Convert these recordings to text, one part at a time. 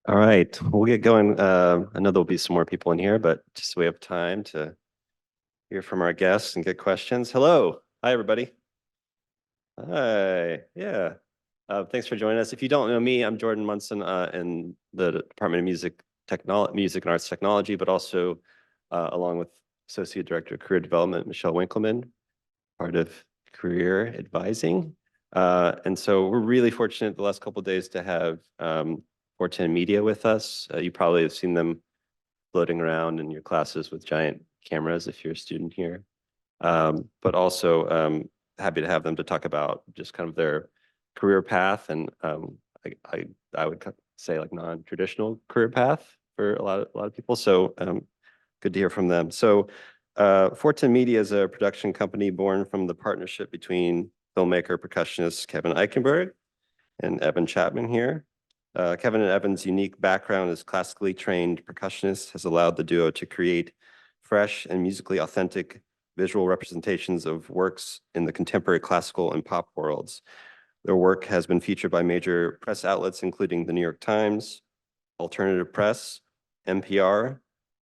All right, we'll get going. I know there'll be some more people in here, but just so we have time to hear from our guests and get questions. Hello. Hi, everybody. Hi. Yeah. Thanks for joining us. If you don't know me, I'm Jordan Munson in the Department of Music and Arts Technology, but also along with Associate Director of Career Development, Michelle Winkleman, part of career advising. And so we're really fortunate the last couple of days to have FourTen Media with us. You probably have seen them floating around in your classes with giant cameras if you're a student here. But also happy to have them to talk about just kind of their career path and I would say like non-traditional career path for a lot of people. So good to hear from them. So FourTen Media is a production company born from the partnership between filmmaker percussionist Kevin Eichenberg and Evan Chapman here. Kevin and Evan's unique background as classically trained percussionists has allowed the duo to create fresh and musically authentic visual representations of works in the contemporary classical and pop worlds. Their work has been featured by major press outlets, including the New York Times, Alternative Press, NPR,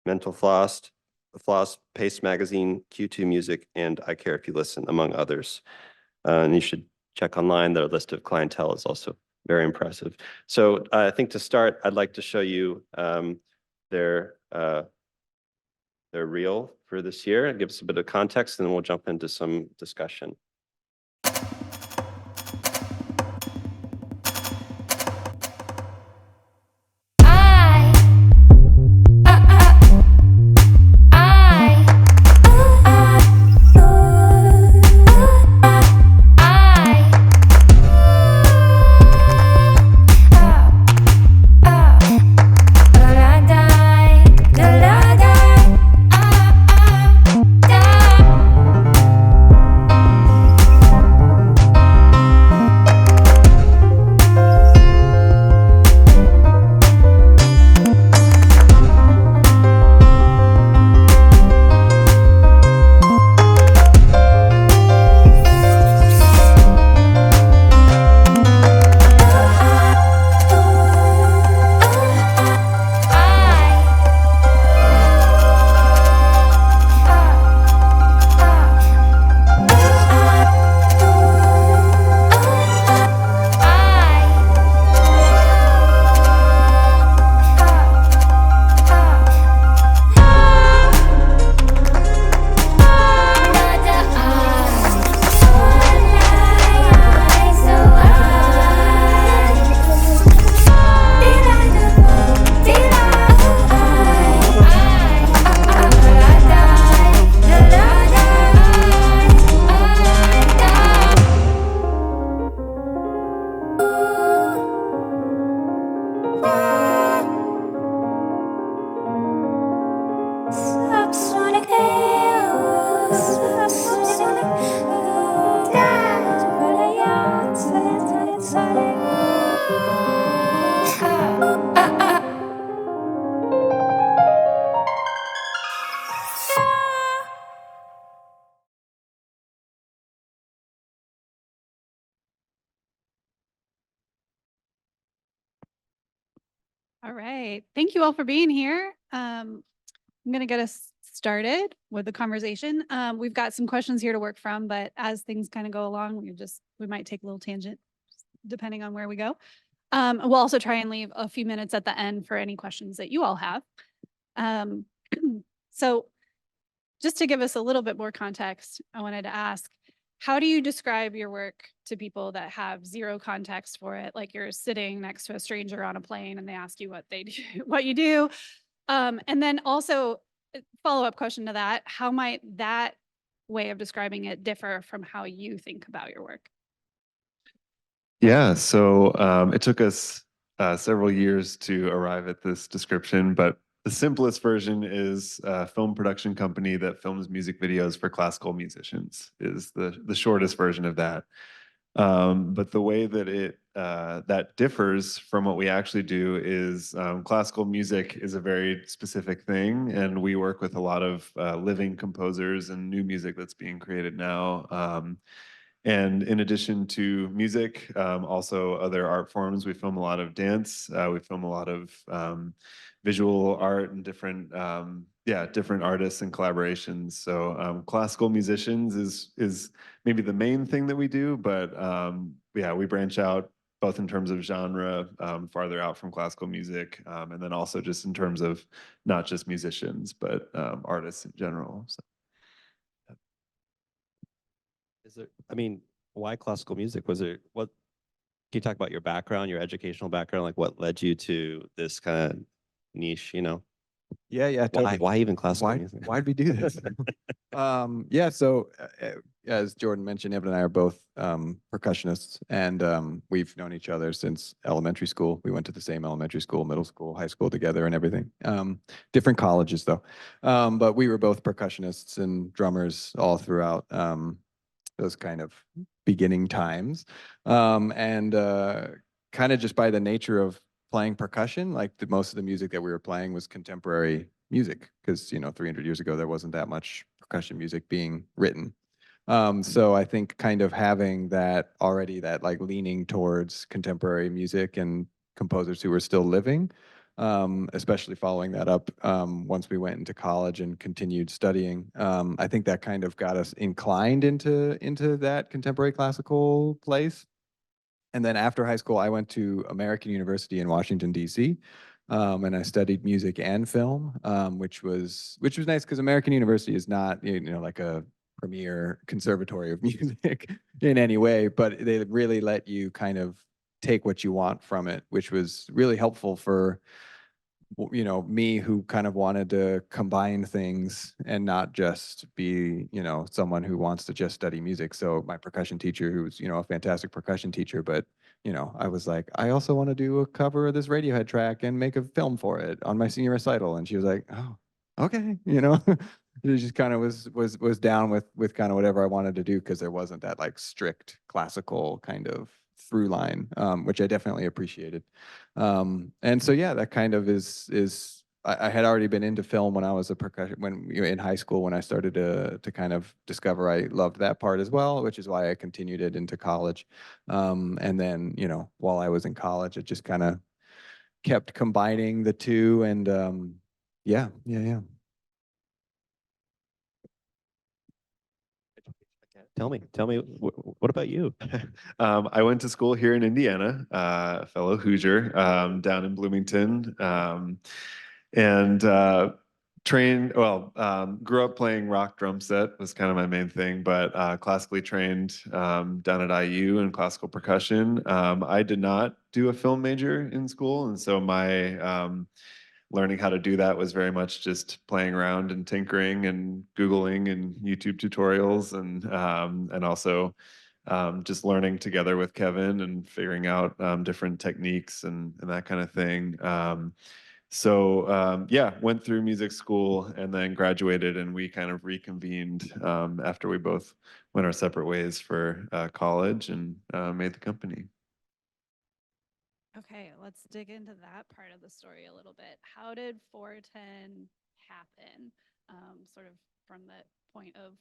Mental Floss, Paste Magazine, Q2 Music, and I Care If You Listen, among others. And you should check online. Their list of clientele is also very impressive. So I think to start, I'd like to show you their reel for this year. It gives a bit of context, and then we'll jump into some discussion. All right. Thank you all for being here. I'm going to get us started with the conversation. We've got some questions here to work from, but as things kind of go along, we might take a little tangent depending on where we go. We'll also try and leave a few minutes at the end for any questions that you all have. So just to give us a little bit more context, I wanted to ask, how do you describe your work to people that have zero context for it? Like you're sitting next to a stranger on a plane and they ask you what they do, what you do. And then also follow-up question to that, how might that way of describing it differ from how you think about your work? Yeah, so it took us several years to arrive at this description, but the simplest version is a film production company that films music videos for classical musicians is the shortest version of that. But the way that that differs from what we actually do is classical music is a very specific thing, and we work with a lot of living composers and new music that's being created now. And in addition to music, also other art forms. We film a lot of dance. We film a lot of visual art and different, different artists and collaborations. So classical musicians is maybe the main thing that we do, but we branch out both in terms of genre, farther out from classical music, and then also just in terms of not just musicians, but artists in general. So. Is there, I mean, why classical music? Was it what? Can you talk about your background, your educational background, like what led you to this kind of niche? You know, Yeah, totally. why even classical Why, music? why'd we do this? Yeah, so as Jordan mentioned, Evan and I are both percussionists, and we've known each other since elementary school. We went to the same elementary school, middle school, high school together and everything. Different colleges though. But we were both percussionists and drummers all throughout those kind of beginning times. And kind of just by the nature of playing percussion, like most of the music that we were playing was contemporary music, because 300 years ago there wasn't that much percussion music being written. So I think kind of having that already, that like leaning towards contemporary music and composers who were still living, especially following that up once we went into college and continued studying. I think that kind of got us inclined into that contemporary classical place. And then after high school, I went to American University in Washington, D.C., and I studied music and film, which was nice because American University is not like a premier conservatory of music in any way, but they really let you kind of take what you want from it, which was really helpful for me, who kind of wanted to combine things and not just be someone who wants to just study music. So my percussion teacher, who was a fantastic percussion teacher, but I was like, I also want to do a cover of this Radiohead track and make a film for it on my senior recital. And she was like, oh, okay. It just kind of was down with kind of whatever I wanted to do, because there wasn't that like strict classical kind of through line, which I definitely appreciated. And so yeah, that kind of is I had already been into film when I was a percussion, when in high school, when I started to kind of discover I loved that part as well, which is why I continued it into college. And then while I was in college, it just kind of kept combining the two, and yeah. Tell me, what about you? I went to school here in Indiana, a fellow Hoosier, down in Bloomington, and grew up playing rock drum set was kind of my main thing, but classically trained down at IU in classical percussion. I did not do a film major in school, and so my learning how to do that was very much just playing around and tinkering and Googling and YouTube tutorials, and also just learning together with Kevin and figuring out different techniques and that kind of thing. Went through music school and then graduated, and we kind of reconvened after we both went our separate ways for college, and made the company. Okay, let's dig into that part of the story a little bit. How did FourTen happen? Sort of from the point of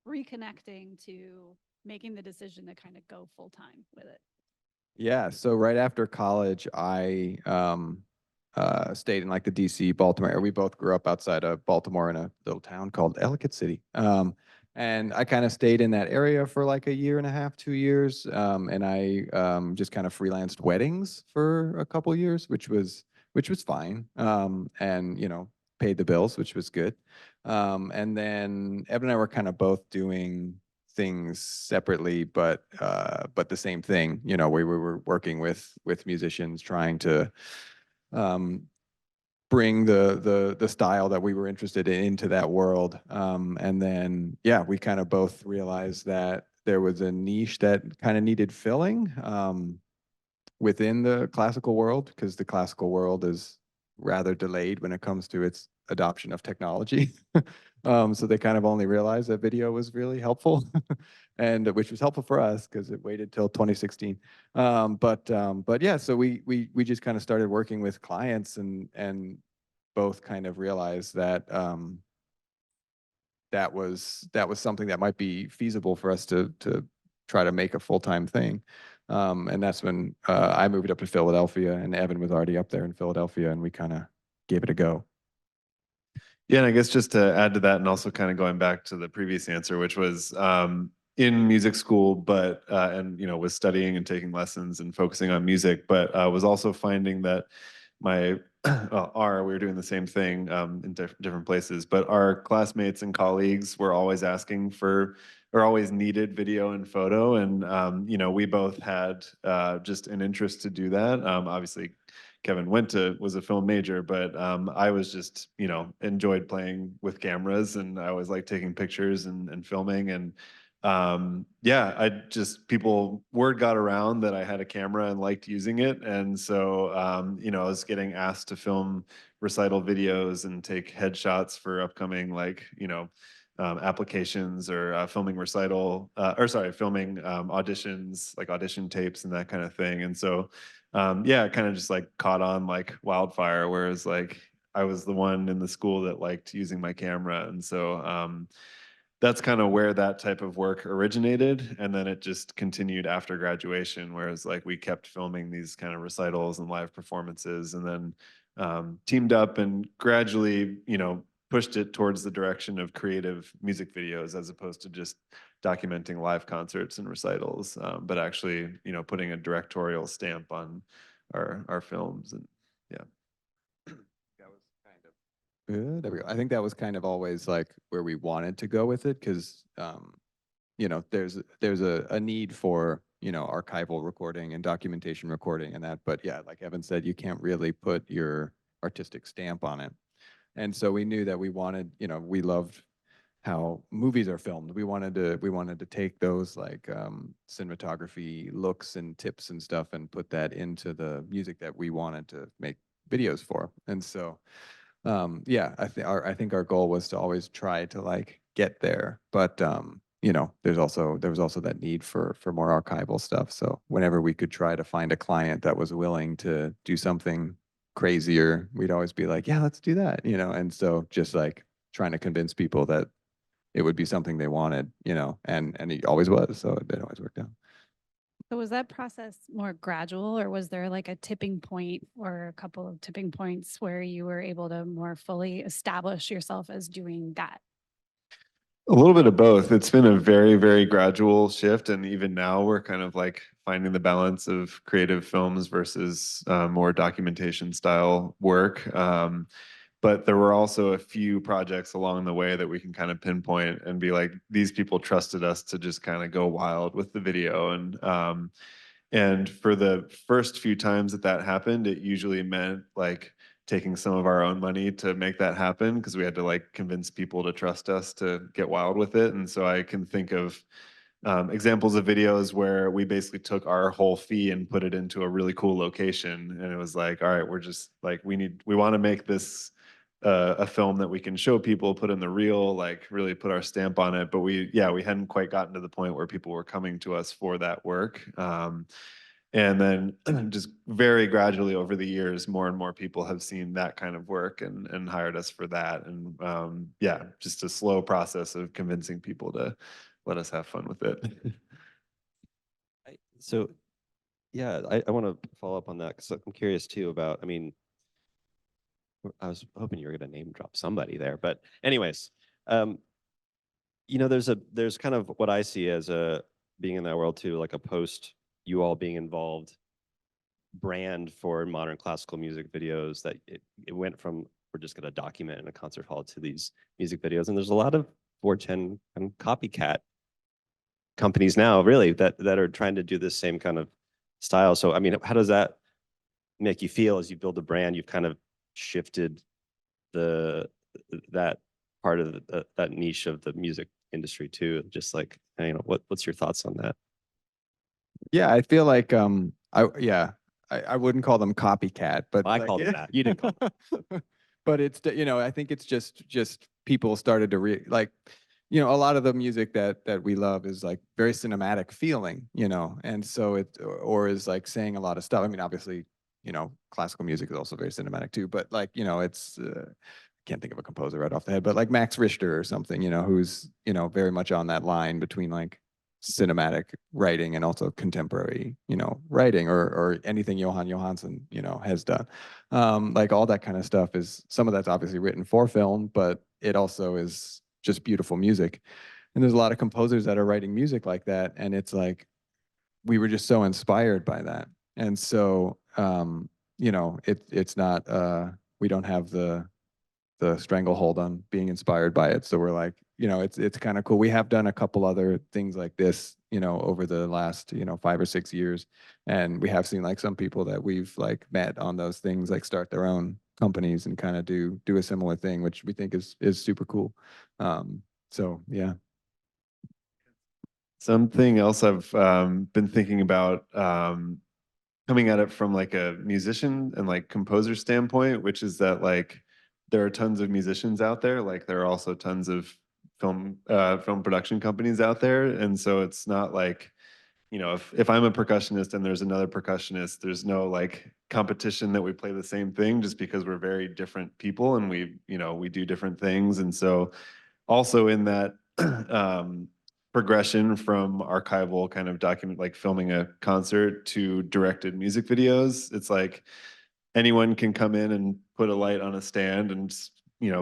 reconnecting to making the decision to kind of go full time with it. Yeah, so right after college, I stayed in like the DC, Baltimore area. We both grew up outside of Baltimore in a little town called Ellicott City. And I kind of stayed in that area for like a year and a half, 2 years. And I just kind of freelanced weddings for a couple years, which was fine. And paid the bills, which was good. And then Evan and I were kind of both doing things separately, but the same thing. We were working with musicians, trying to bring the style that we were interested in into that world. And then we kind of both realized that there was a niche that kind of needed filling within the classical world, because the classical world is rather delayed when it comes to its adoption of technology. So they kind of only realized that video was really helpful, and which was helpful for us because it waited till 2016. But yeah, so we just kind of started working with clients, and both kind of realized that that was something that might be feasible for us to try to make a full-time thing. And that's when I moved up to Philadelphia, and Evan was already up there in Philadelphia, and we kind of gave it a go. Yeah, and I guess just to add to that, and also kind of going back to the previous answer, which was in music school, but and was studying and taking lessons and focusing on music, but was also finding that my we were doing the same thing in different places, but our classmates and colleagues were always asking for or always needed video and photo, and we both had just an interest to do that. Obviously, Kevin was a film major, but I was just, enjoyed playing with cameras, and I always liked taking pictures and filming. And word got around that I had a camera and liked using it. And so, I was getting asked to film recital videos and take headshots for upcoming, applications, or filming filming auditions, like audition tapes and that kind of thing. And so, it kind of just like caught on like wildfire, whereas like I was the one in the school that liked using my camera. And so that's kind of where that type of work originated. And then it just continued after graduation, whereas like we kept filming these kind of recitals and live performances, and then teamed up and gradually, pushed it towards the direction of creative music videos, as opposed to just documenting live concerts and recitals, but actually, putting a directorial stamp on our films. And yeah. That was kind of there we go. I think that was kind of always like where we wanted to go with it, because there's a need for archival recording and documentation recording and that, but yeah, like Evan said, you can't really put your artistic stamp on it. And so we knew that we wanted, we loved how movies are filmed. We wanted to take those like cinematography looks and tips and stuff and put that into the music that we wanted to make videos for. And so I think our goal was to always try to like get there, but there was also that need for more archival stuff. So whenever we could try to find a client that was willing to do something crazier, we'd always be like, yeah, let's do that, and so just like trying to convince people that it would be something they wanted, and it always was, so it always worked out. So was that process more gradual, or was there like a tipping point or a couple of tipping points where you were able to more fully establish yourself as doing that? A little bit of both. It's been a very, very gradual shift. And even now we're kind of like finding the balance of creative films versus more documentation style work. But there were also a few projects along the way that we can kind of pinpoint and be like, these people trusted us to just kind of go wild with the video. And for the first few times that happened, it usually meant like taking some of our own money to make that happen, because we had to like convince people to trust us to get wild with it. And so I can think of examples of videos where we basically took our whole fee and put it into a really cool location. And it was like, all right, we're just like, we want to make this a film that we can show people, put in the reel, like really put our stamp on it. But we hadn't quite gotten to the point where people were coming to us for that work. And then just very gradually over the years, more and more people have seen that kind of work and hired us for that. And just a slow process of convincing people to let us have fun with it. I want to follow up on that, because I'm curious too about, I was hoping you were going to name drop somebody there, but anyways, there's kind of what I see as being in that world too, like a post you all being involved brand for modern classical music videos, that it went from, we're just going to document in a concert hall, to these music videos. And there's a lot of 410 and copycat companies now, really, that are trying to do this same kind of style. So, how does that make you feel as you build a brand? You've kind of shifted that part of that niche of the music industry too. Just like, what's your thoughts on that? Yeah, I feel like I wouldn't call them copycat, but I called it that. You didn't call it. But it's I think it's just people started to a lot of the music that we love is like very cinematic feeling, and so or is like saying a lot of stuff. Obviously, classical music is also very cinematic too, but like, it's can't think of a composer right off the head, but like Max Richter or something, who's, very much on that line between like cinematic writing and also contemporary, writing or anything Johan Johansson, has done. Like all that kind of stuff is, some of that's obviously written for film, but it also is just beautiful music. And there's a lot of composers that are writing music like that. And it's like, we were just so inspired by that. And so, it's not, we don't have the stranglehold on being inspired by it. So we're like, it's kind of cool. We have done a couple other things like this, over the last, 5 or 6 years. And we have seen like some people that we've like met on those things, like start their own companies and kind of do a similar thing, which we think is super cool. So yeah. Something else I've been thinking about, coming at it from like a musician and like composer standpoint, which is that like there are tons of musicians out there, like there are also tons of film production companies out there, and so it's not like, if I'm a percussionist and there's another percussionist, there's no like competition that we play the same thing, just because we're very different people and we do different things. And so also in that progression from archival kind of document, like filming a concert, to directed music videos, it's like anyone can come in and put a light on a stand and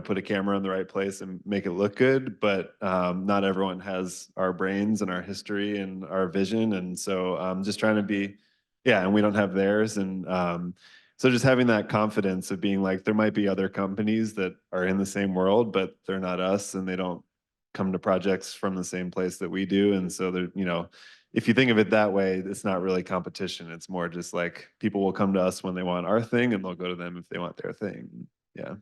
put a camera in the right place and make it look good, but not everyone has our brains and our history and our vision. And so just trying to be, yeah, and we don't have theirs. And so just having that confidence of being like, there might be other companies that are in the same world, but they're not us, and they don't come to projects from the same place that we do. And so they're, if you think of it that way, it's not really competition. It's more just like people will come to us when they want our thing, and they'll go to them if they want their thing. Yeah.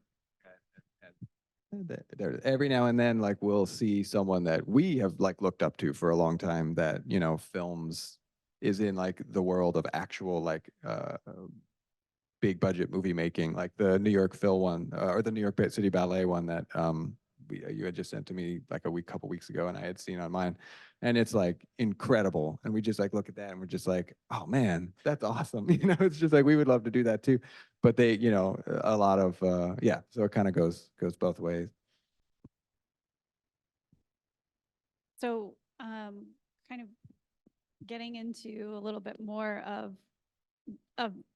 Every now and then, like we'll see someone that we have like looked up to for a long time that, films is in like the world of actual like big budget movie making, like the New York Phil one, or the New York City Ballet one that you had just sent to me like couple weeks ago, and I had seen on mine, and it's like incredible. And we just like look at that and we're just like, oh man, that's awesome. It's just like we would love to do that too. But they, a lot of yeah, so it kind of goes both ways. So kind of getting into a little bit more of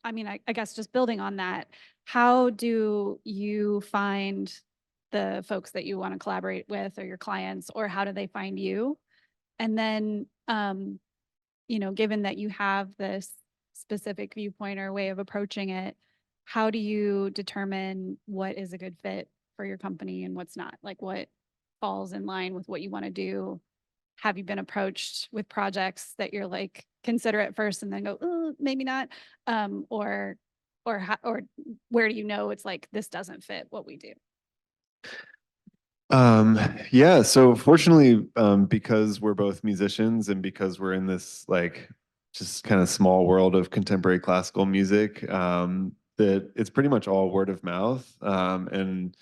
I mean, I guess just building on that, how do you find the folks that you want to collaborate with, or your clients, or how do they find you? And then, given that you have this specific viewpoint or way of approaching it, how do you determine what is a good fit for your company and what's not? Like what falls in line with what you want to do? Have you been approached with projects that you're like, consider it first and then go, oh, maybe not? Or where do you know it's like, this doesn't fit what we do? Yeah, so fortunately, because we're both musicians and because we're in this like just kind of small world of contemporary classical music, that it's pretty much all word of mouth. And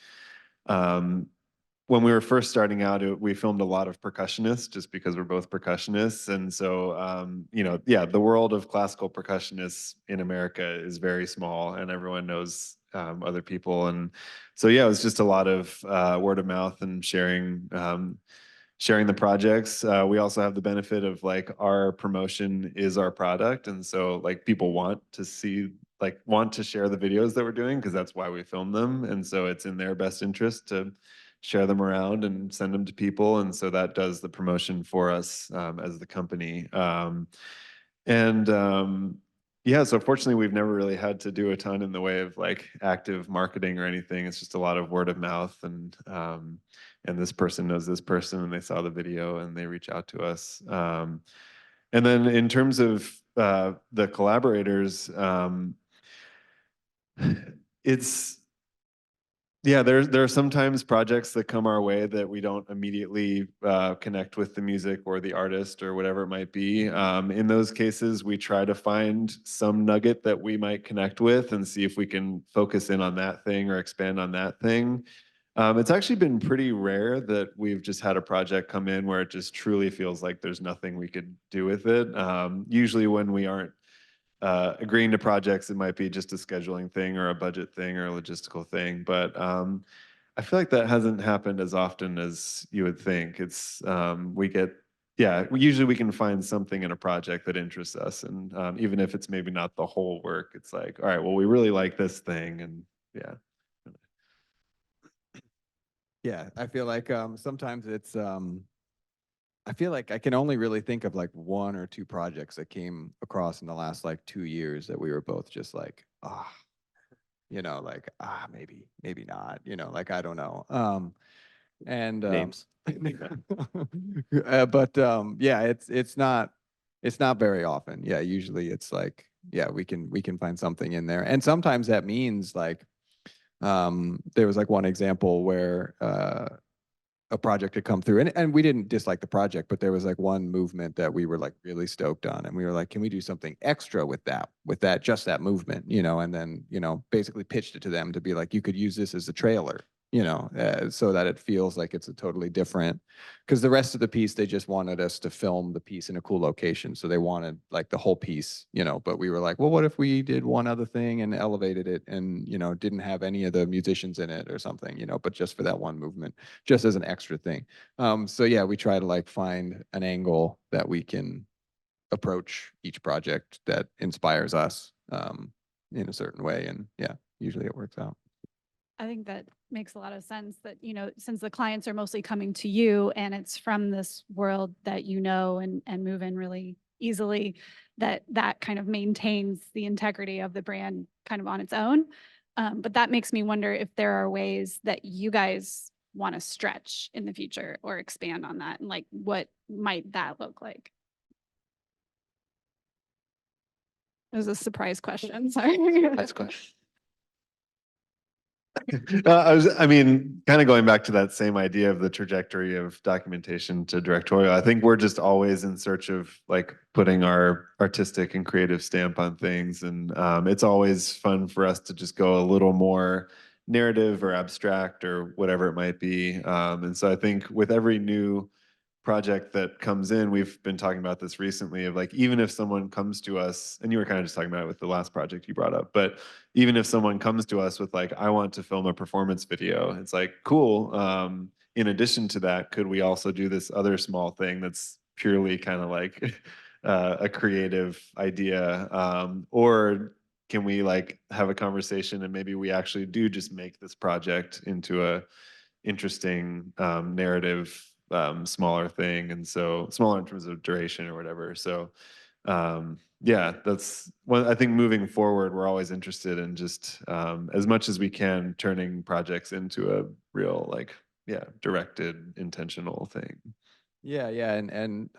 when we were first starting out, we filmed a lot of percussionists just because we're both percussionists. And so, yeah, the world of classical percussionists in America is very small, and everyone knows other people. And so, yeah, it was just a lot of word of mouth and sharing the projects. We also have the benefit of like our promotion is our product. And so like people want to share the videos that we're doing, because that's why we film them. And so it's in their best interest to share them around and send them to people. And so that does the promotion for us as the company. And yeah, so fortunately, we've never really had to do a ton in the way of like active marketing or anything. It's just a lot of word of mouth, and this person knows this person, and they saw the video and they reach out to us. And then in terms of the collaborators, it's yeah, there are sometimes projects that come our way that we don't immediately connect with the music or the artist or whatever it might be. In those cases, we try to find some nugget that we might connect with and see if we can focus in on that thing or expand on that thing. It's actually been pretty rare that we've just had a project come in where it just truly feels like there's nothing we could do with it. Usually when we aren't agreeing to projects, it might be just a scheduling thing or a budget thing or a logistical thing. But I feel like that hasn't happened as often as you would think. It's we get yeah, usually we can find something in a project that interests us. And even if it's maybe not the whole work, it's like, all right, well, we really like this thing. And yeah. Yeah, I feel like sometimes it's I feel like I can only really think of like one or two projects that came across in the last like 2 years that we were both just like, like maybe not, like I don't know. And Names. but yeah, it's not very often. Yeah, usually it's like, yeah, we can find something in there. And sometimes that means like there was like one example where a project had come through, and we didn't dislike the project, but there was like one movement that we were like really stoked on, and we were like, can we do something extra with that just that movement, and then basically pitched it to them to be like, you could use this as a trailer, so that it feels like it's a totally different, because the rest of the piece, they just wanted us to film the piece in a cool location, so they wanted like the whole piece, but we were like, well, what if we did one other thing and elevated it and didn't have any of the musicians in it or something, but just for that one movement, just as an extra thing. So yeah, we try to like find an angle that we can approach each project that inspires us in a certain way. And yeah, usually it works out. I think that makes a lot of sense that, since the clients are mostly coming to you and it's from this world that and move in really easily, that kind of maintains the integrity of the brand kind of on its own. But that makes me wonder if there are ways that you guys want to stretch in the future or expand on that, and like what might that look like? It was a surprise question. Sorry. Nice question. I mean, kind of going back to that same idea of the trajectory of documentation to directorial, I think we're just always in search of like putting our artistic and creative stamp on things. And it's always fun for us to just go a little more narrative or abstract or whatever it might be. And so I think with every new project that comes in, we've been talking about this recently, of like, even if someone comes to us, and you were kind of just talking about it with the last project you brought up, but even if someone comes to us with like, I want to film a performance video, it's like, cool. In addition to that, could we also do this other small thing that's purely kind of like a creative idea? Or can we like have a conversation and maybe we actually do just make this project into a interesting narrative, smaller thing, and so smaller in terms of duration or whatever. So yeah, that's one. I think moving forward, we're always interested in just as much as we can turning projects into a real like, yeah, directed, intentional thing. Yeah, and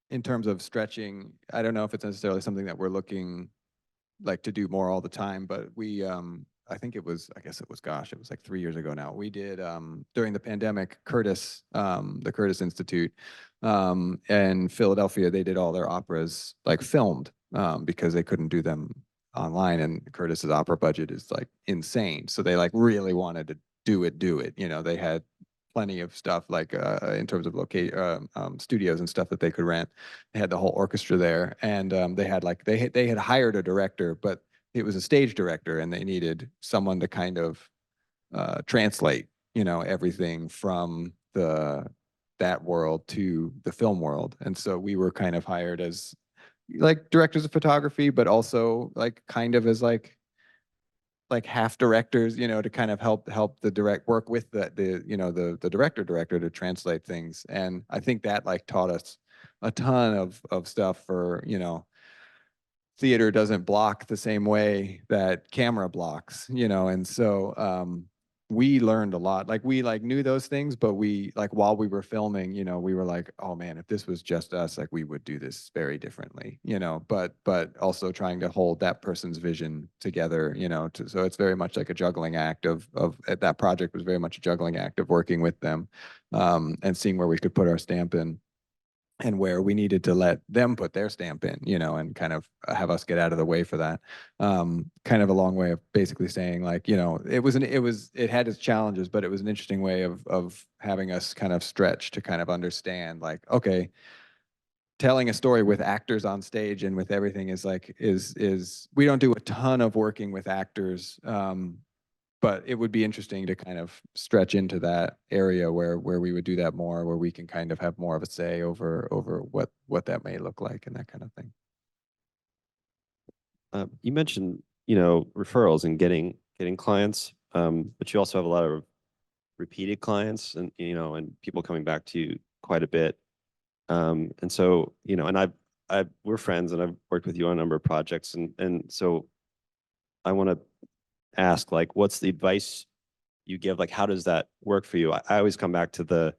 in terms of stretching, I don't know if it's necessarily something that we're looking like to do more all the time, but we I guess it was, gosh, it was like 3 years ago now. We did during the pandemic, the Curtis Institute in Philadelphia, they did all their operas like filmed because they couldn't do them online, and Curtis's opera budget is like insane. So they like really wanted to do it. They had plenty of stuff like in terms of studios and stuff that they could rent. They had the whole orchestra there, and they had like they had hired a director, but it was a stage director, and they needed someone to kind of translate, everything from that world to the film world. And so we were kind of hired as like directors of photography, but also like kind of as like half directors, to kind of help the direct work with the director to translate things. And I think that like taught us a ton of stuff for, theater doesn't block the same way that camera blocks, and so we learned a lot. Like we like knew those things, but we like while we were filming, we were like, oh man, if this was just us, like we would do this very differently, but also trying to hold that person's vision together, so it's very much like a juggling act of that project was very much a juggling act of working with them and seeing where we could put our stamp in and where we needed to let them put their stamp in, and kind of have us get out of the way for that. Kind of a long way of basically saying like, it had its challenges, but it was an interesting way of having us kind of stretch to kind of understand like, okay, telling a story with actors on stage and with everything is like, is we don't do a ton of working with actors but it would be interesting to kind of stretch into that area where we would do that more, where we can kind of have more of a say over what that may look like and that kind of thing. You mentioned, referrals and getting clients, but you also have a lot of repeated clients and, and people coming back to you quite a bit. And so, and we're friends and I've worked with you on a number of projects. And so I want to ask, like, what's the advice you give? Like, how does that work for you? I always come back to the,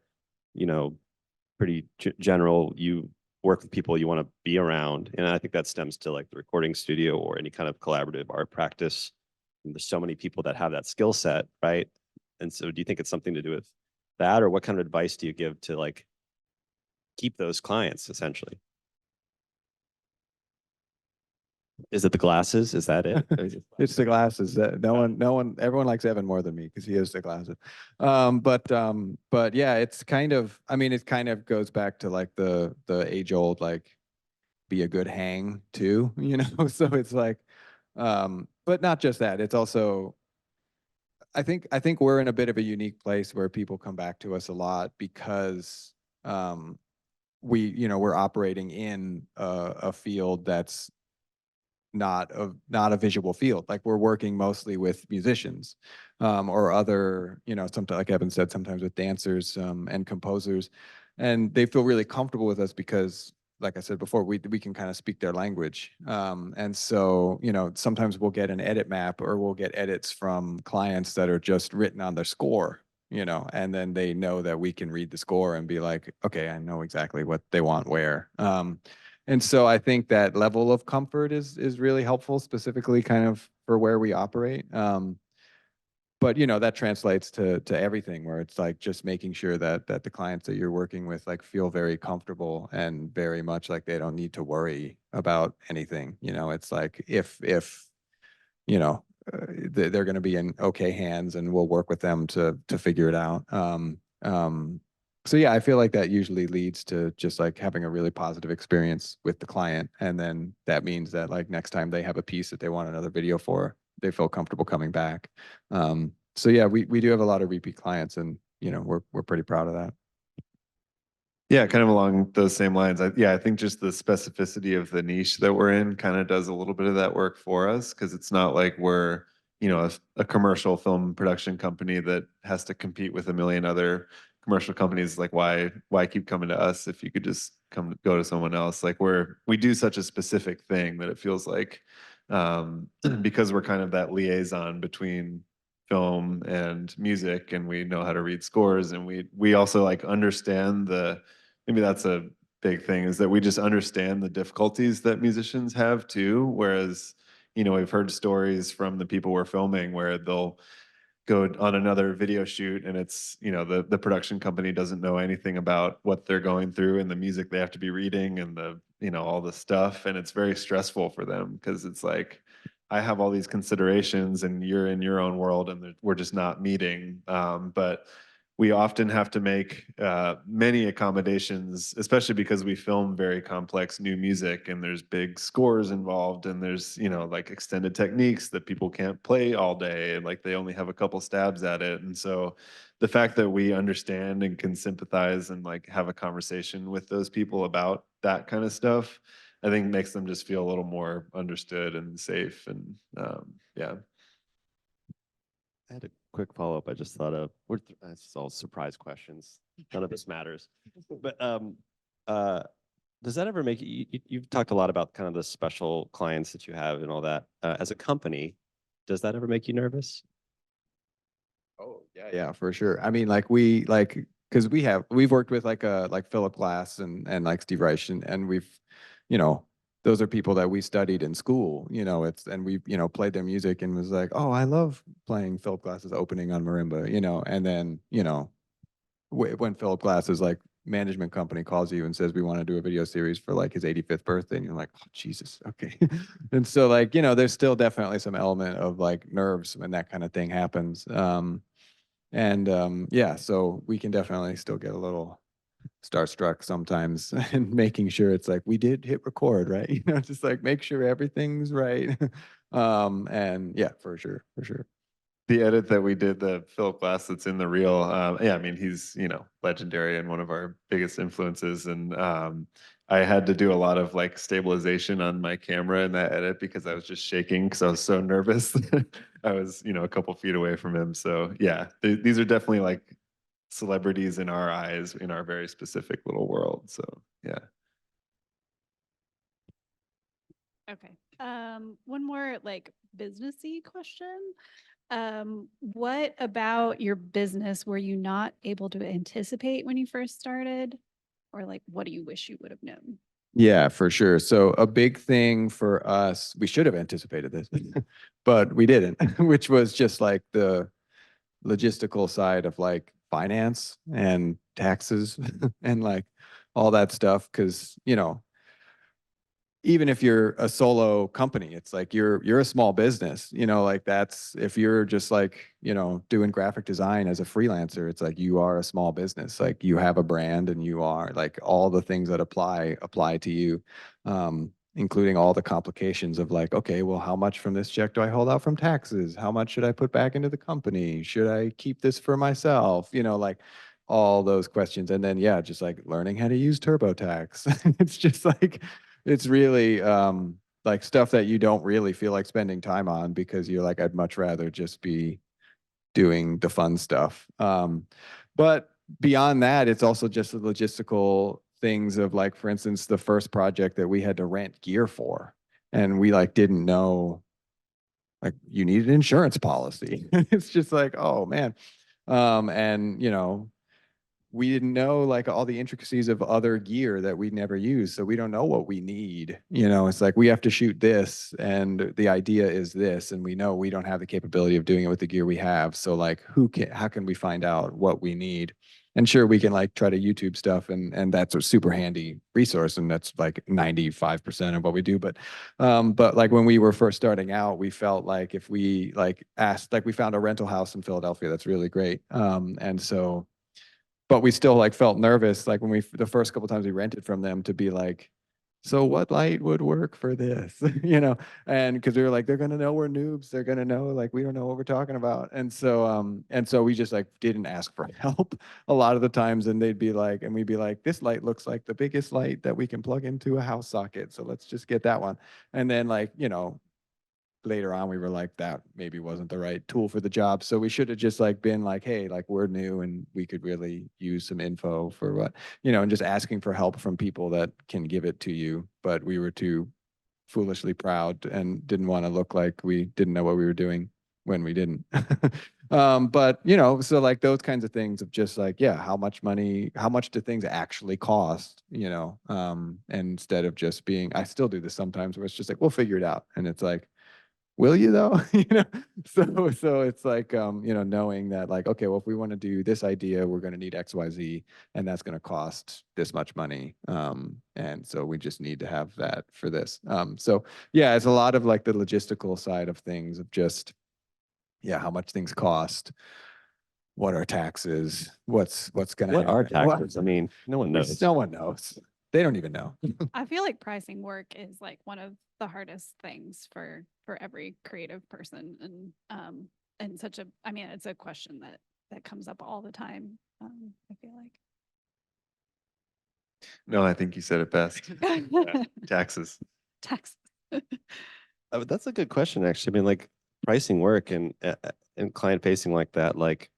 pretty general, you work with people you want to be around. And I think that stems to like the recording studio or any kind of collaborative art practice. And there's so many people that have that skill set, right? And so do you think it's something to do with that, or what kind of advice do you give to like keep those clients essentially? Is it the glasses? Is that it? It's the glasses that everyone likes Evan more than me because he has the glasses. But yeah, it's kind of, I mean, it kind of goes back to like the age old, like, be a good hang too, so it's like, but not just that, it's also, I think we're in a bit of a unique place where people come back to us a lot because we're operating in a field that's not a visual field. Like, we're working mostly with musicians, or other, sometimes, like Evan said, sometimes with dancers, and composers, and they feel really comfortable with us because, like I said before, we can kind of speak their language. And so, sometimes we'll get an edit map or we'll get edits from clients that are just written on their score, and then they know that we can read the score and be like, okay, I know exactly what they want where. And so I think that level of comfort is really helpful, specifically kind of for where we operate. But that translates to everything, where it's like just making sure that the clients that you're working with like feel very comfortable and very much like they don't need to worry about anything. It's like if they're going to be in okay hands, and we'll work with them to figure it out. So yeah, I feel like that usually leads to just like having a really positive experience with the client. And then that means that like next time they have a piece that they want another video for, they feel comfortable coming back. So yeah, we do have a lot of repeat clients, and we're pretty proud of that. Yeah, kind of along those same lines. I think just the specificity of the niche that we're in kind of does a little bit of that work for us, because it's not like we're, a commercial film production company that has to compete with a million other commercial companies. Like, why keep coming to us if you could just go to someone else? Like, we do such a specific thing that it feels like, because we're kind of that liaison between film and music, and we know how to read scores, and we also like understand maybe that's a big thing, is that we just understand the difficulties that musicians have too. Whereas, we've heard stories from the people we're filming where they'll go on another video shoot, and it's, the production company doesn't know anything about what they're going through and the music they have to be reading and all the stuff. And it's very stressful for them, because it's like, I have all these considerations and you're in your own world, and we're just not meeting. But we often have to make many accommodations, especially because we film very complex new music, and there's big scores involved, and there's, like extended techniques that people can't play all day, and like they only have a couple stabs at it. And so the fact that we understand and can sympathize and like have a conversation with those people about that kind of stuff, I think makes them just feel a little more understood and safe. And yeah. I had a quick follow-up. I just thought of, this is all surprise questions. None of this matters. But does that ever make you've talked a lot about kind of the special clients that you have and all that. As a company, does that ever make you nervous? Oh yeah, for sure. I mean, like because we've worked with like Philip Glass and like Steve Reich, and we've, those are people that we studied in school, and we, played their music and was like, oh, I love playing Philip Glass's opening on marimba, and then, when Philip Glass's like management company calls you and says, we want to do a video series for like his 85th birthday, and you're like, oh, Jesus, okay. And so like, there's still definitely some element of like nerves when that kind of thing happens. Yeah, so we can definitely still get a little starstruck sometimes, and making sure it's like we did hit record, right? Just like make sure everything's right. And yeah, for sure. the edit that we did, the Philip Glass that's in the reel, yeah, I mean, he's, you know, legendary and one of our biggest influences. And I had to do a lot of like stabilization on my camera in that edit because I was just shaking because I was so nervous. I was, you know, a couple feet away from him. So yeah, these are definitely like celebrities in our eyes in our very specific little world. So yeah. Okay. One more like businessy question. What about your business were you not able to anticipate when you first started? Or like, what do you wish you would have known? Yeah, for sure. So a big thing for us, we should have anticipated this, but we didn't, which was just like the logistical side of like finance and taxes and like all that stuff. Cause, you know, even if you're a solo company, it's like you're a small business, you know, like that's if you're just like, you know, doing graphic design as a freelancer, it's like you are a small business. Like you have a brand and you are like all the things that apply to you. Including all the complications of like, okay, well, how much from this check do I hold out from taxes? How much should I put back into the company? Should I keep this for myself? You know, like all those questions. And then, yeah, just like learning how to use TurboTax. It's just like, it's really like stuff that you don't really feel like spending time on because you're like, I'd much rather just be doing the fun stuff. But beyond that, it's also just the logistical things of like, for instance, the first project that we had to rent gear for, and we like didn't know like you need an insurance policy. It's just like, oh man. And you know, we didn't know like all the intricacies of other gear that we never use. So we don't know what we need. You know, it's like we have to shoot this and the idea is this, and we know we don't have the capability of doing it with the gear we have. So like how can we find out what we need? And sure, we can like try to YouTube stuff and that's a super handy resource. And that's like 95% of what we do. But like when we were first starting out, we felt like if we like asked, like we found a rental house in Philadelphia, that's really great. And so but we still like felt nervous like when the first couple times we rented from them to be like, so what light would work for this? You know, and because we were like, they're gonna know we're noobs, they're gonna know like we don't know what we're talking about. And so we just like didn't ask for help a lot of the times, and they'd be like, and we'd be like, this light looks like the biggest light that we can plug into a house socket, so let's just get that one. And then like, you know, later on we were like that maybe wasn't the right tool for the job, so we should have just like been like, hey, like we're new and we could really use some info for what, you know, and just asking for help from people that can give it to you. But we were too foolishly proud and didn't want to look like we didn't know what we were doing when we didn't. But you know, so like those kinds of things of just like, yeah, how much do things actually cost, you know? And instead of just being, I still do this sometimes where it's just like, we'll figure it out, and it's like, will you though? You know, so it's like, you know, knowing that like, okay, well, if we want to do this idea, we're going to need XYZ, and that's going to cost this much money. And so we just need to have that for this. So yeah, it's a lot of like the logistical side of things of just, yeah, how much things cost, what are taxes, what's going to What are happen. taxes? I mean, no one knows. No one knows. They don't even know. I feel like pricing work is like one of the hardest things for every creative person, and such a, I mean, it's a question that comes up all the time. I feel No, I think you said it best. Yeah, like taxes. tax. That's a good question, actually. I mean, like pricing work and client facing like that. Like,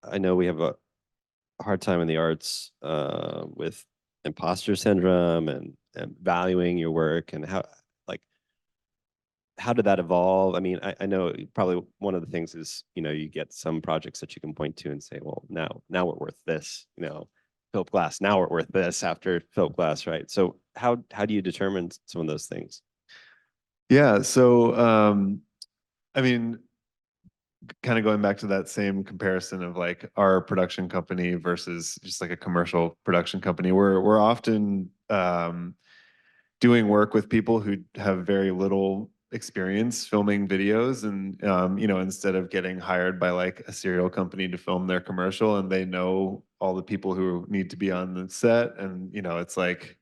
I know we have a hard time in the arts with imposter syndrome and valuing your work, and how did that evolve? I mean, I know probably one of the things is, you know, you get some projects that you can point to and say, well, now we're worth this, you know, Philip Glass, now we're worth this after Philip Glass, right? So how do you determine some of those things? Yeah, so I mean, kind of going back to that same comparison of like our production company versus just like a commercial production company, we're often doing work with people who have very little experience filming videos, and you know, instead of getting hired by like a serial company to film their commercial and they know all the people who need to be on the set, and you know, it's like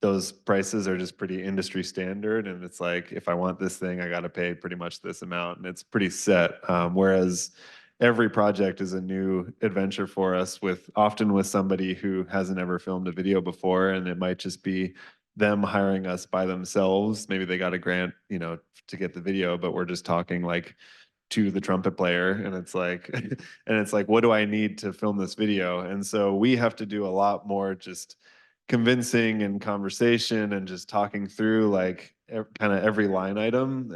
those prices are just pretty industry standard, and it's like, if I want this thing, I got to pay pretty much this amount, and it's pretty set. Whereas every project is a new adventure for us, with often with somebody who hasn't ever filmed a video before, and it might just be them hiring us by themselves. Maybe they got a grant, you know, to get the video, but we're just talking like to the trumpet player, and it's like and it's like, what do I need to film this video? And so we have to do a lot more just convincing and conversation and just talking through like kind of every line item.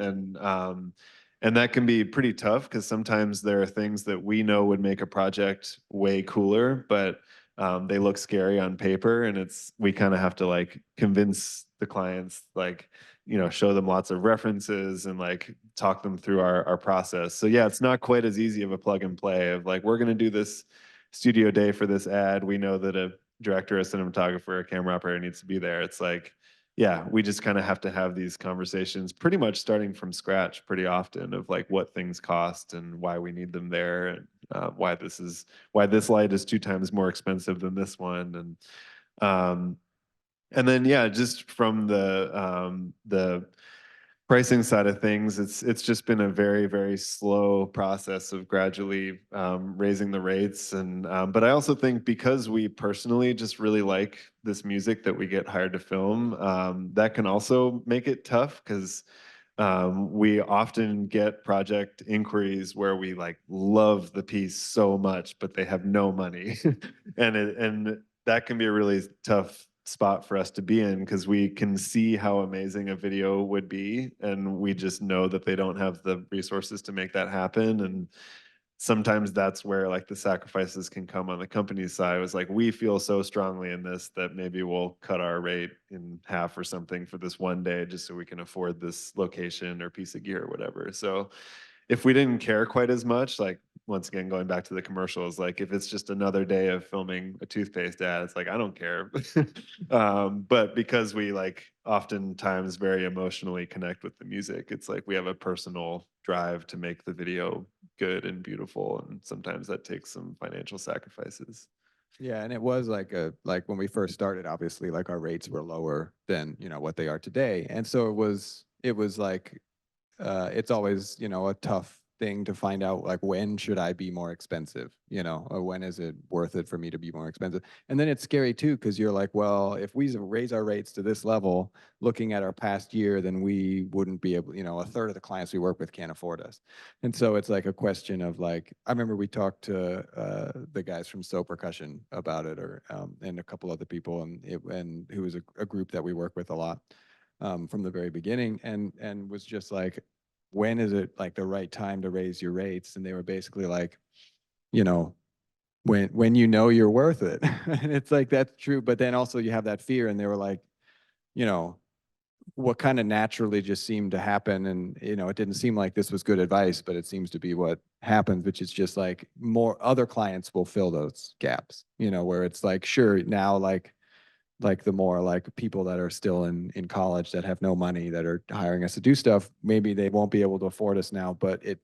And that can be pretty tough, because sometimes there are things that we know would make a project way cooler, but they look scary on paper, and we kind of have to like convince the clients, like, you know, show them lots of references and like talk them through our process. So yeah, it's not quite as easy of a plug and play of like, we're going to do this studio day for this ad. We know that a director, a cinematographer, a camera operator needs to be there. It's like, yeah, we just kind of have to have these conversations pretty much starting from scratch pretty often, of like what things cost and why we need them there, and why this light is 2 times more expensive than this one. And then yeah, just from the pricing side of things, it's just been a very, very slow process of gradually raising the rates. And but I also think, because we personally just really like this music that we get hired to film, that can also make it tough, because we often get project inquiries where we like love the piece so much, but they have no money, and that can be a really tough spot for us to be in, because we can see how amazing a video would be, and we just know that they don't have the resources to make that happen. And sometimes that's where like the sacrifices can come on the company's side. It was like, we feel so strongly in this that maybe we'll cut our rate in half or something for this one day, just so we can afford this location or piece of gear or whatever. So if we didn't care quite as much, like, once again, going back to the commercials, like if it's just another day of filming a toothpaste ad, it's like, I don't care. But because we like oftentimes very emotionally connect with the music, it's like we have a personal drive to make the video good and beautiful, and sometimes that takes some financial sacrifices. Yeah, and it was like when we first started, obviously, like our rates were lower than, you know, what they are today. And so it was like it's always, you know, a tough thing to find out, like, when should I be more expensive, you know, or when is it worth it for me to be more expensive? And then it's scary too, because you're like, well, if we raise our rates to this level, looking at our past year, then we wouldn't be able, you know, a third of the clients we work with can't afford us. And so it's like a question of like, I remember we talked to the guys from So Percussion about it, or and a couple other people, and who was a group that we work with a lot from the very beginning, and was just like, when is it like the right time to raise your rates? And they were basically like, you know, when you know you're worth it. And it's like, that's true. But then also you have that fear. And they were like, you know, what kind of naturally just seemed to happen. And, you know, it didn't seem like this was good advice, but it seems to be what happens, which is just like more other clients will fill those gaps, you know, where it's like, sure, now like the more like people that are still in college that have no money that are hiring us to do stuff, maybe they won't be able to afford us now, but it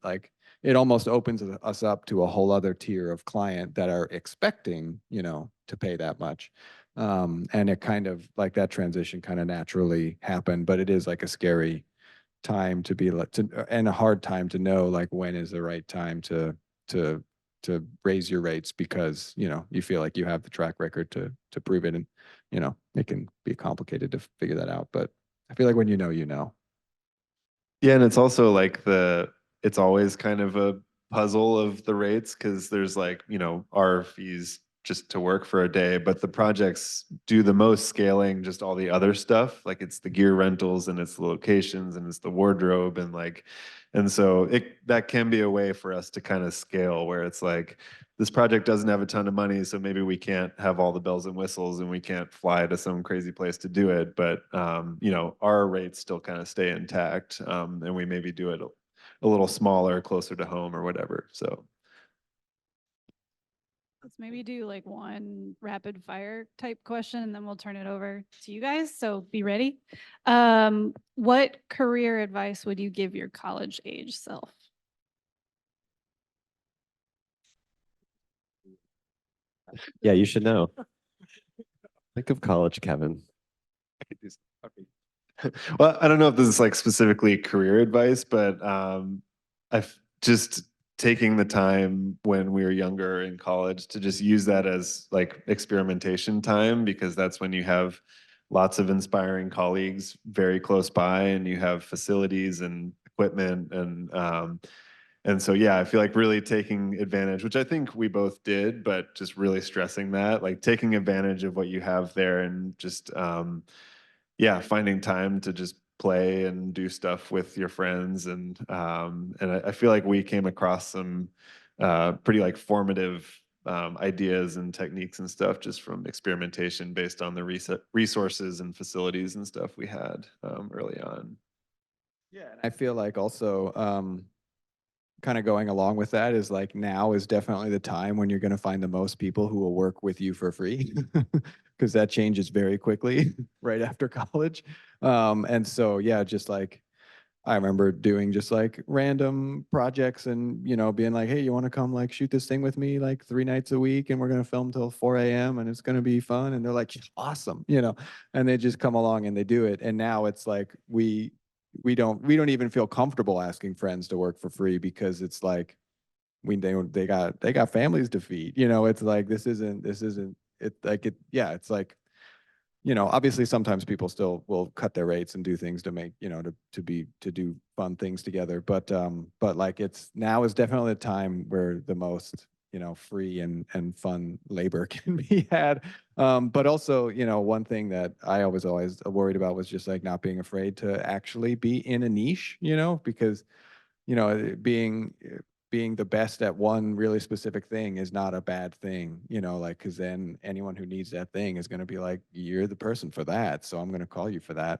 almost opens us up to a whole other tier of client that are expecting, you know, to pay that much. And it kind of like that transition kind of naturally happened, but it is like a scary time to be like and a hard time to know like when is the right time to raise your rates, because, you know, you feel like you have the track record to prove it. And, you know, it can be complicated to figure that out, but I feel like when you know, you know. Yeah, and it's also like it's always kind of a puzzle of the rates, because there's like, you know, our fees just to work for a day, but the projects do the most scaling, just all the other stuff. Like it's the gear rentals, and it's the locations, and it's the wardrobe, and like, and so that can be a way for us to kind of scale, where it's like, this project doesn't have a ton of money, so maybe we can't have all the bells and whistles, and we can't fly to some crazy place to do it. But you know, our rates still kind of stay intact, and we maybe do it a little smaller, closer to home or whatever. So Let's maybe do like one rapid fire type question, and then we'll turn it over to you guys. So be ready. What career advice would you give your college age self? Yeah, you should know. Think of college, Kevin. Well, I don't know if this is like specifically career advice, but I've just taking the time when we were younger in college to just use that as like experimentation time, because that's when you have lots of inspiring colleagues very close by, and you have facilities and equipment and so, yeah, I feel like really taking advantage, which I think we both did, but just really stressing that, like taking advantage of what you have there and just, yeah, finding time to just play and do stuff with your friends. And I feel like we came across some pretty like formative ideas and techniques and stuff just from experimentation based on the resources and facilities and stuff we had early on. Yeah, and I feel like also kind of going along with that is like now is definitely the time when you're going to find the most people who will work with you for free because that changes very quickly right after college. And so, yeah, just like I remember doing just like random projects and, you know, being like, hey, you want to come like shoot this thing with me like 3 nights a week and we're going to film till 4 a.m. and it's going to be fun. And they're like, awesome, you know, and they just come along and they do it. And now it's like we don't even feel comfortable asking friends to work for free because it's like they got families to feed. You know, it's like this isn't it like it yeah, it's like, you know, obviously sometimes people still will cut their rates and do things to make, you know, to do fun things together. But like it's now is definitely the time where the most, you know, free and fun labor can be had. But also, you know, one thing that I always worried about was just like not being afraid to actually be in a niche, you know, because you know, being the best at one really specific thing is not a bad thing, you know, like, because then anyone who needs that thing is going to be like, you're the person for that. So I'm going to call you for that.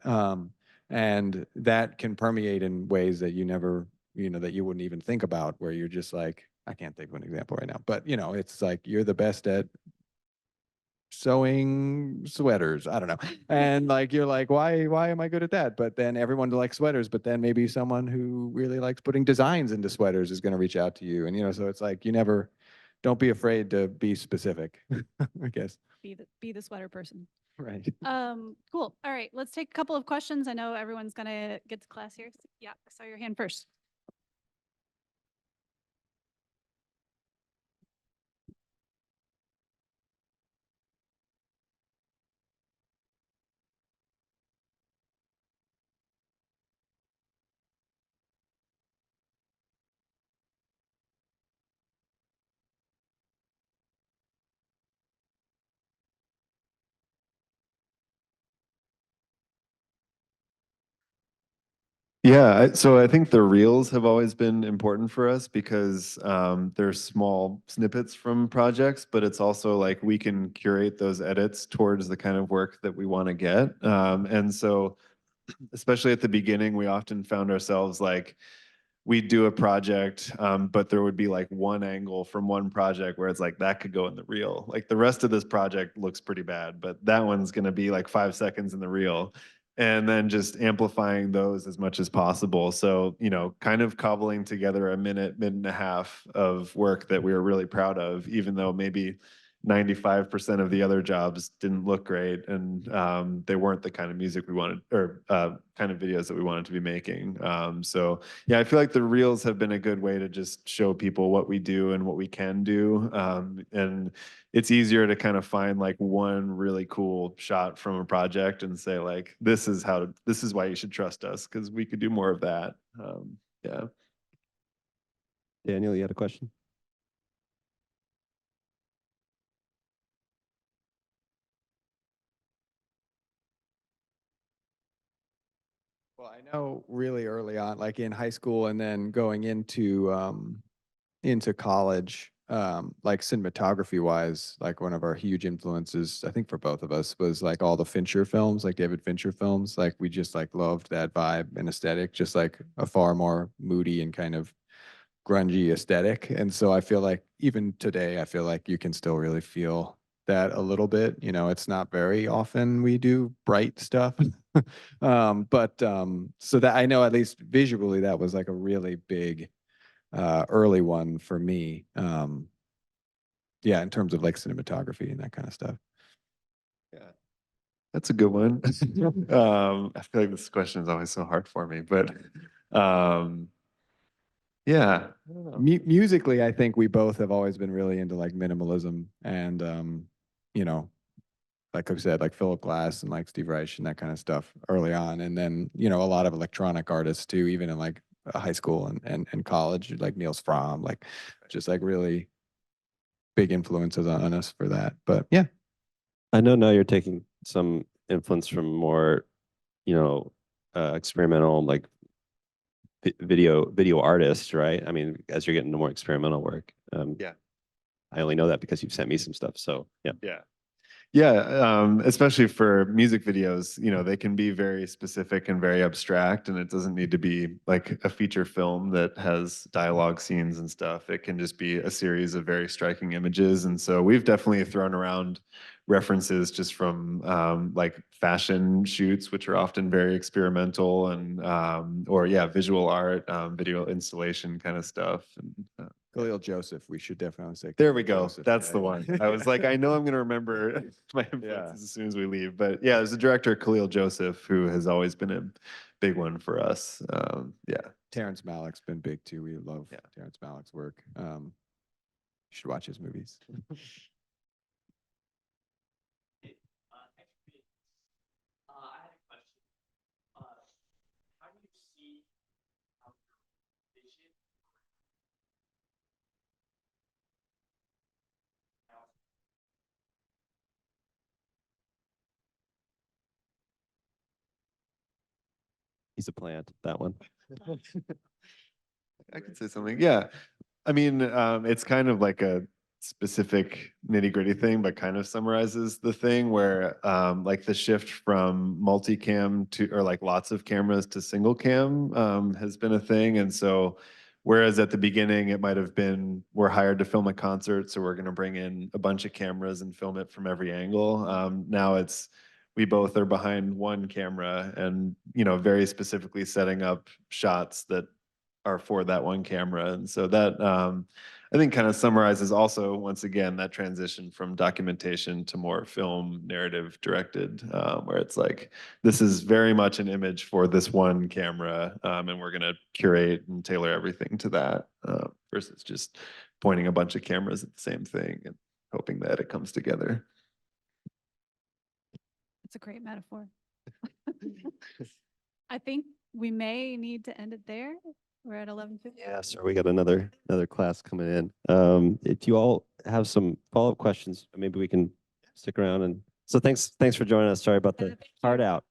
And that can permeate in ways that you never, you know, that you wouldn't even think about, where you're just like, I can't think of an example right now, but, you know, it's like you're the best at sewing sweaters. I don't know. And like you're like, why am I good at that? But then everyone likes sweaters, but then maybe someone who really likes putting designs into sweaters is going to reach out to you. And you know, so it's like you never don't be afraid to be specific, I guess. Be the sweater person. Right. Cool. All right, let's take a couple of questions. I know everyone's gonna get to class here. Yeah, I saw your hand first. Yeah, so I think the reels have always been important for us because they're small snippets from projects, but it's also like we can curate those edits towards the kind of work that we want to get. And so, especially at the beginning, we often found ourselves like, we'd do a project, but there would be like one angle from one project where it's like that could go in the reel. Like the rest of this project looks pretty bad, but that one's going to be like 5 seconds in the reel. And then just amplifying those as much as possible. So, you know, kind of cobbling together a minute, minute and a half of work that we were really proud of, even though maybe 95% of the other jobs didn't look great and they weren't the kind of music we wanted or kind of videos that we wanted to be making. So yeah, I feel like the reels have been a good way to just show people what we do and what we can do. And it's easier to kind of find like one really cool shot from a project and say like, this is why you should trust us because we could do more of that. Yeah. Daniel, you had a question? Well, I know really early on, like in high school and then going into college, like cinematography wise, like one of our huge influences, I think for both of us, was like all the Fincher films, like David Fincher films. Like we just like loved that vibe and aesthetic, just like a far more moody and kind of grungy aesthetic. And so I feel like even today, I feel like you can still really feel that a little bit. You know, it's not very often we do bright stuff. But so that I know at least visually that was like a really big early one for me. Yeah, in terms of like cinematography and that kind of stuff. Yeah. That's a good one. I feel like this question is always so hard for me, but yeah. I don't know. Musically, I think we both have always been really into like minimalism and, you know, like I said, like Philip Glass and like Steve Reich and that kind of stuff early on. And then, you know, a lot of electronic artists too, even in like high school and college, like Niels Fromm, like just like really big influences on us for that. But yeah. I know now you're taking some influence from more, experimental like video artists, right? I mean, as you're getting into more experimental work. Yeah. I only know that because you've sent me some stuff. So yeah. Yeah. Yeah, especially for music videos, they can be very specific and very abstract, and it doesn't need to be like a feature film that has dialogue scenes and stuff. It can just be a series of very striking images. And so we've definitely thrown around references just from like fashion shoots, which are often very experimental, and or yeah, visual art, video installation kind of stuff. And Khalil Joseph, we should definitely say. there Khalil we go. Joseph. That's Yeah, the yeah. one. I was like, I know I'm going to remember my influences as soon as we leave. But yeah, there's a director, Khalil Joseph, who has always been a big one for us. Yeah. Terrence Malick's been big too. We love Yeah. Terrence Malick's work. You should watch his movies. He's a plant, that one. I could say something. Yeah. I mean, it's kind of like a specific nitty-gritty thing, but kind of summarizes the thing where like the shift from multicam to or like lots of cameras to single cam has been a thing. And so whereas at the beginning it might have been we're hired to film a concert, so we're going to bring in a bunch of cameras and film it from every angle. Now it's we both are behind one camera and very specifically setting up shots that are for that one camera. And so that I think kind of summarizes also once again that transition from documentation to more film narrative directed, where it's like this is very much an image for this one camera, and we're going to curate and tailor everything to that, versus just pointing a bunch of cameras at the same thing and hoping that it comes together. It's a great metaphor. I think we may need to end it there. We're at 11:50. Yeah, sir. We got another class coming in. If you all have some follow-up questions, maybe we can stick around. And so thanks for joining us. Sorry about the Thank you. hard out.